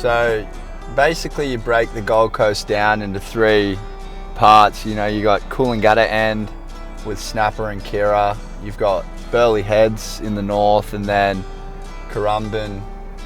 So basically you break the Gold Coast down into 3 parts. You know, you got Coolangatta end with Snapper and Kirra. You've got Burleigh Heads in the north, and then Currumbin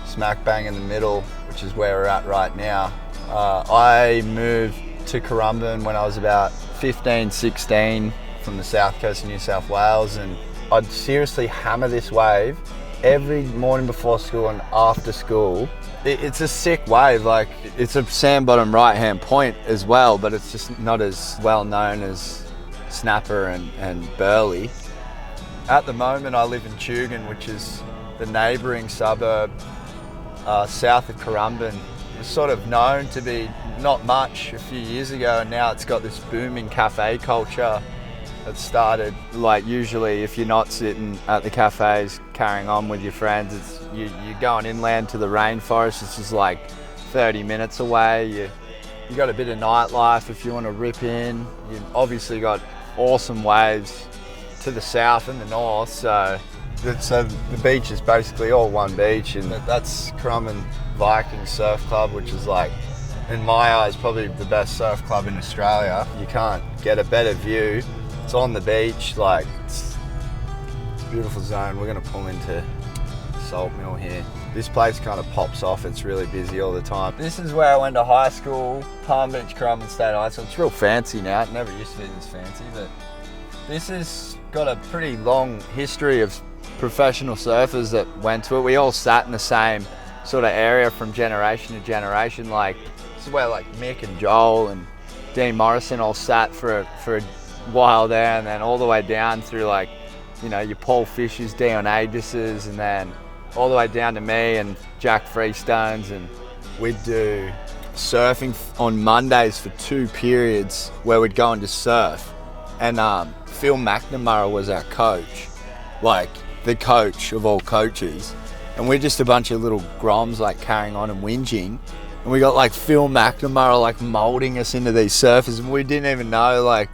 smack bang in the middle, which is where we're at right now. I moved to Currumbin when I was about 15, 16 from the south coast of New South Wales, and I'd seriously hammer this wave every morning before school and after school. It's a sick wave. Like, it's a sand bottom right hand point as well, but it's just not as well known as Snapper and Burleigh. At the moment I live in Tugun, which is the neighbouring suburb south of Currumbin. It's sort of known to be not much a few years ago, and now it's got this booming cafe culture that started. Like, usually if you're not sitting at the cafes carrying on with your friends, it's you're going inland to the rainforest. It's just like 30 minutes away. You got a bit of nightlife if you want to rip in. You've obviously got awesome waves to the south and the north, so the beach is basically all one beach, and that's Currumbin Viking Surf Club, which is, like, in my eyes, probably the best surf club in Australia. You can't get a better view. It's on the beach, like, it's a beautiful zone. We're gonna pull into Salt Mill here. This place kind of pops off. It's really busy all the time. This is where I went to high school, Palm Beach, Currumbin State High School. It's real fancy now. It never used to be this fancy, but this has got a pretty long history of professional surfers that went to it. We all sat in the same sort of area from generation to generation. Like, this is where, like, Mick and Joel and Dean Morrison all sat for a while there, and then all the way down through, like, you know, your Paul Fishers, Dion Agises, and then all the way down to me and Jack Freestones. And we'd do surfing on Mondays for 2 periods where we'd go and just surf. And Phil McNamara was our coach, like the coach of all coaches. And we're just a bunch of little groms, like, carrying on and whinging. And we got, like, Phil McNamara, like, moulding us into these surfers, and we didn't even know, like,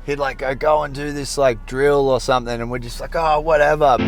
he'd, like, go and do this, like, drill or something, and we're just like, oh, whatever.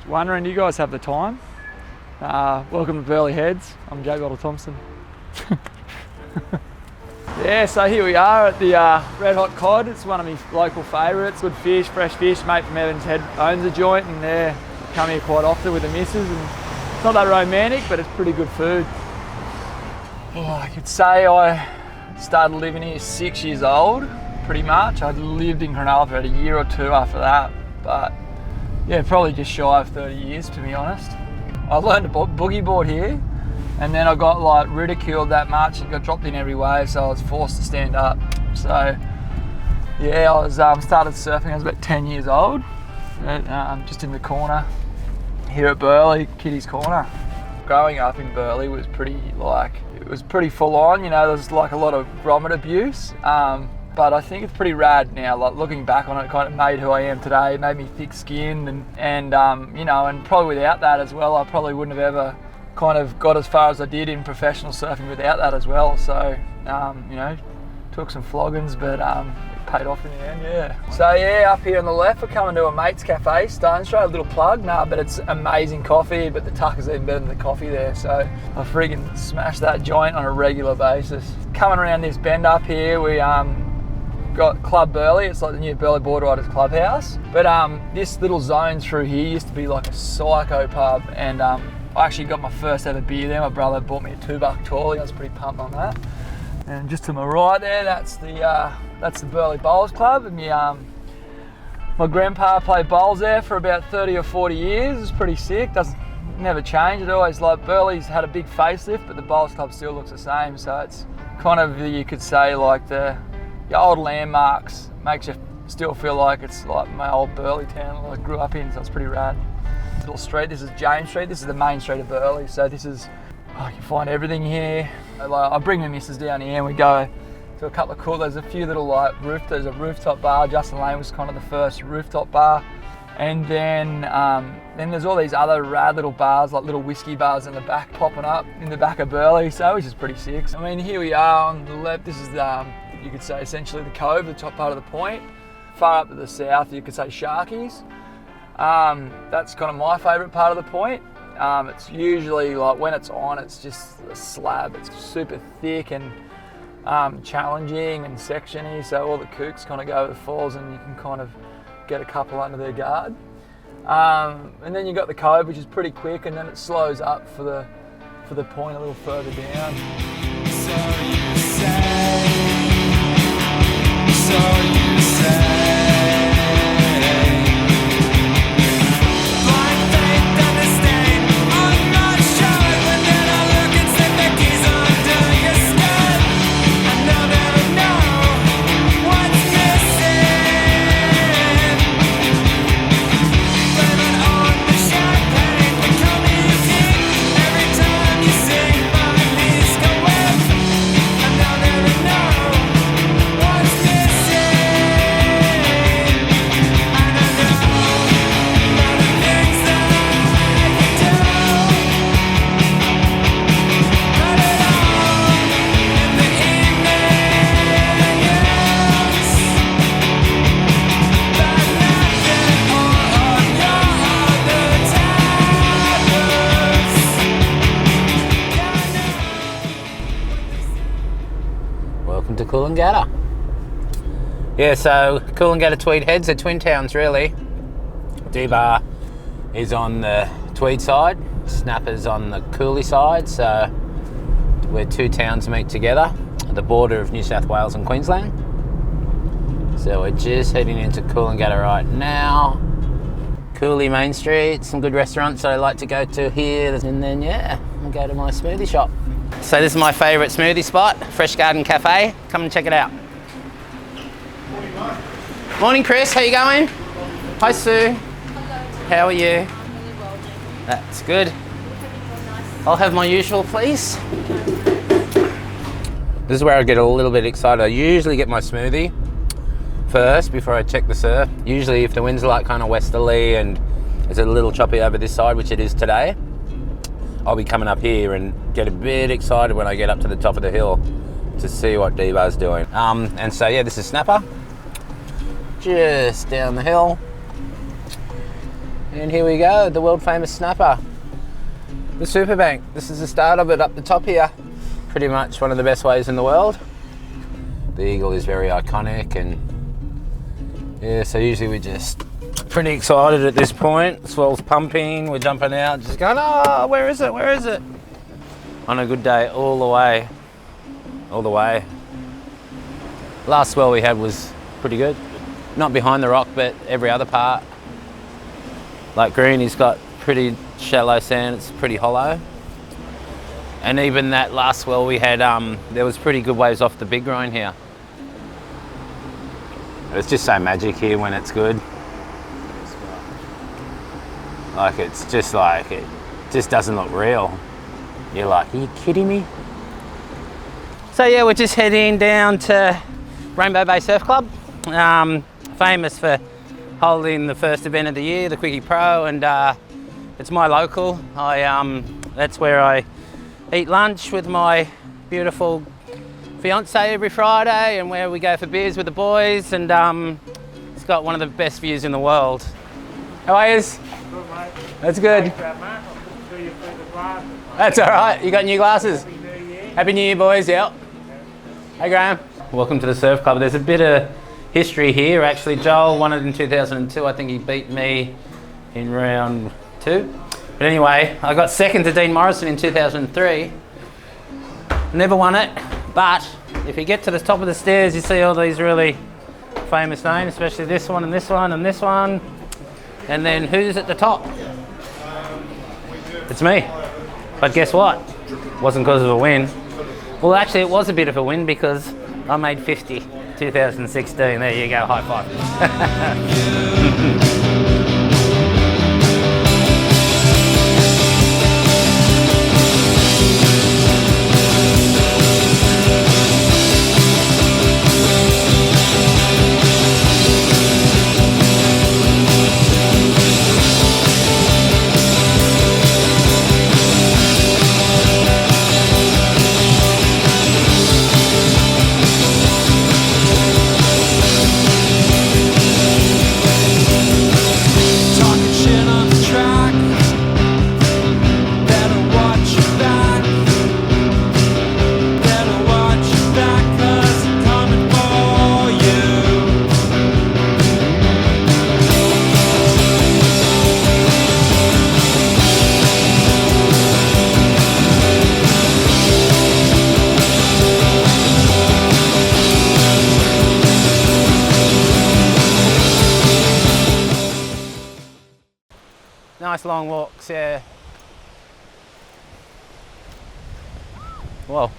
wondering, do you guys have the time? Welcome to Burleigh Heads. I'm Jay Bottle Thompson. Yeah, so here we are at the Red Hot Cod. It's one of my local favourites. Good fish, fresh fish. Mate from Evans Head owns a joint, and they come here quite often with the missus. And it's not that romantic, but it's pretty good food. Oh, I could say I started living here 6 years old, pretty much. I lived in Cronulla for about a year or two after that, but yeah, probably just shy of 30 years, to be honest. I learned to boogie board here, and then I got like ridiculed that much and got dropped in every wave, so I was forced to stand up. So yeah, I was started surfing. I was about 10 years old, just in the corner here at Burleigh, Kitty's Corner. Growing up in Burleigh was pretty full on. You know, there's like a lot of grommet abuse, but I think it's pretty rad now. Like looking back on it, kind of made who I am today. It made me thick-skinned, and you know, and probably without that as well, I probably wouldn't have ever kind of got as far as I did in professional surfing without that as well. So you know, took some floggings, but it paid off in the end, yeah. So yeah, up here on the left, we're coming to a mate's cafe, Stone's Throw, a little plug. But it's amazing coffee, but the tucker's even better than the coffee there. So I freaking smash that joint on a regular basis. Coming around this bend up here, we got Club Burleigh. It's like the new Burleigh Board Riders Clubhouse. But this little zone through here used to be like a psycho pub, and I actually got my first ever beer there. My brother bought me a $2 trawly. I was pretty pumped on that. And just to my right there, that's the Burleigh Bowls Club. And my grandpa played bowls there for about 30 or 40 years. It's pretty sick. Never changed. It always, like, Burleigh's had a big facelift, but the Bowls Club still looks the same. So it's kind of, you could say, like your old landmarks. Makes you still feel like it's like my old Burleigh town that I grew up in. So it's pretty rad. Little street. This is James Street. This is the main street of Burleigh. So this is, you can find everything here. Like, I bring my missus down here and we go to a couple of cool, there's a few little like there's a rooftop bar. Justin Lane was kind of the first rooftop bar. And then there's all these other rad little bars, like little whiskey bars in the back, popping up in the back of Burleigh, so which is pretty sick. I mean, here we are on the left. This is you could say essentially the cove, the top part of the point. Far up to the south, you could say Sharkies. That's kind of my favourite part of the point. It's usually, like, when it's on, it's just a slab. It's super thick and challenging and sectiony, so all the kooks kind of go over the falls and you can kind of get a couple under their guard. And then you got the cove, which is pretty quick, and then it slows up for the point a little further down. So you say. To Coolangatta. Yeah, so Coolangatta Tweed Heads, they're twin towns really. D-Bar is on the Tweed side, Snapper's on the Cooley side, so where two towns meet together at the border of New South Wales and Queensland. So we're just heading into Coolangatta right now. Cooley Main Street, some good restaurants that I like to go to here, and then yeah, I'll go to my smoothie shop. So this is my favourite smoothie spot, Fresh Garden Cafe. Come and check it out. Morning, Chris. How you going? Hi, Sue. Hello. How are you? Really well. That's good. I'll have my usual, please. This is where I get a little bit excited. I usually get my smoothie first before I check the surf. Usually if the wind's like kind of westerly and it's a little choppy over this side, which it is today, I'll be coming up here and get a bit excited when I get up to the top of the hill to see what D-Bar's doing. And so yeah, this is Snapper, just down the hill. And here we go, the world famous snapper. The Superbank. This is the start of it up the top here. Pretty much one of the best ways in the world. The eagle is very iconic, and yeah, so usually we're just pretty excited at this point. Swell's pumping, we're jumping out, just going, oh, where is it, where is it? On a good day, all the way. All the way. Last swell we had was pretty good. Not behind the rock, but every other part. Like green, he's got pretty shallow sand, it's pretty hollow. And even that last swell we had, there was pretty good waves off the big groin here. It's just so magic here when it's good. Like it just doesn't look real. You're like, are you kidding me? So yeah, we're just heading down to Rainbow Bay Surf Club. Famous for holding the first event of the year, the Quickie Pro, and it's my local. That's where I eat lunch with my beautiful fiance every Friday, and where we go for beers with the boys, and it's got one of the best views in the world. How are you? Good, mate. That's good. That's all right. You got new glasses? Happy New Year. Happy New Year, boys. Yep. Hey, Graham. Welcome to the surf club. There's a bit of history here, actually. Joel won it in 2002. I think he beat me in round 2. But anyway, I got second to Dean Morrison in 2003. Never won it, but if you get to the top of the stairs, you see all these really famous names, especially this one and this one and this one. And then who's at the top? It's me. But guess what? Wasn't because of a win. Well, actually, it was a bit of a win because I made 50, 2016. There you go, high five. Nice long walks, yeah. Whoa.